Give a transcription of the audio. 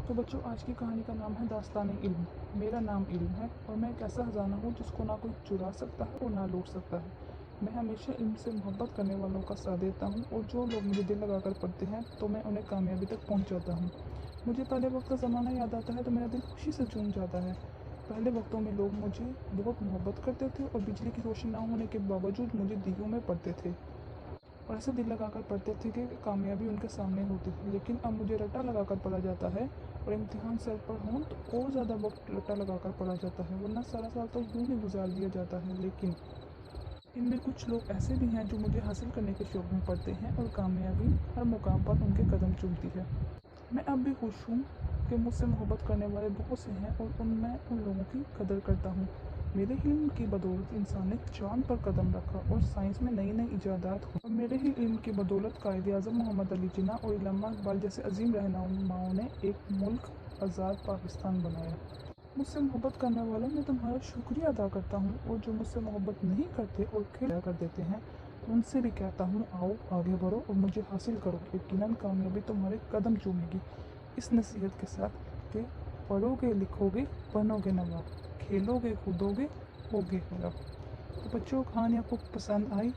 तो बच्चों, आज की कहानी का नाम है दास्तान-ए इल्म। मेरा नाम इल्म है और मैं एक ऐसा खजाना हूँ जिसको ना कोई चुरा सकता है और ना लूट सकता है। मैं हमेशा इल्म से मोहब्बत करने वालों का साथ देता हूँ और जो लोग मुझे दिल लगाकर पढ़ते हैं तो मैं उन्हें कामयाबी तक पहुँचाता हूँ। मुझे पहले वक्त का ज़माना याद आता है तो मेरा दिल खुशी से झूम जाता है। पहले वक्तों में लोग मुझे बहुत मोहब्बत करते थे और बिजली की रोशनी ना होने के बावजूद मुझे दियों में पढ़ते थे और ऐसे दिल लगाकर पढ़ते थे कि कामयाबी उनके सामने होती थी। लेकिन अब मुझे रट्टा लगाकर पढ़ा जाता है और इम्तिहान सर पर हों तो और ज़्यादा वक्त रट्टा लगाकर पढ़ा जाता है, वरना सारा साल तो यूँ ही गुजार दिया जाता है। लेकिन इनमें कुछ लोग ऐसे भी हैं जो मुझे हासिल करने के शौक़ में पढ़ते हैं और कामयाबी हर मुकाम पर उनके कदम चूमती है। मैं अब भी खुश हूँ कि मुझसे मोहब्बत करने वाले बहुत से हैं और उन लोगों की कदर करता हूँ। मेरे इल्म की बदौलत इंसान ने चाँद पर कदम रखा और साइंस में नई नई इजादात हुई और मेरे ही इल्म की बदौलत कायद-ए-आज़म मोहम्मद अली जिन्ना और इल्लामा इकबाल जैसे अजीम रहनुमाओं ने एक मुल्क आज़ाद पाकिस्तान बनाया। मुझसे मोहब्बत करने वालों, मैं तुम्हारा शुक्रिया अदा करता हूँ और जो मुझसे मोहब्बत नहीं करते और खिलया कर देते हैं उनसे भी कहता हूँ, आओ आगे बढ़ो और मुझे हासिल करो। यकीनन कामयाबी तुम्हारे कदम चूमेगी। इस नसीहत के साथ कि पढ़ोगे लिखोगे बनोगे नवाब, खेलोगे कूदोगे होगे बड़ा। तो बच्चों, कहानी आपको पसंद आई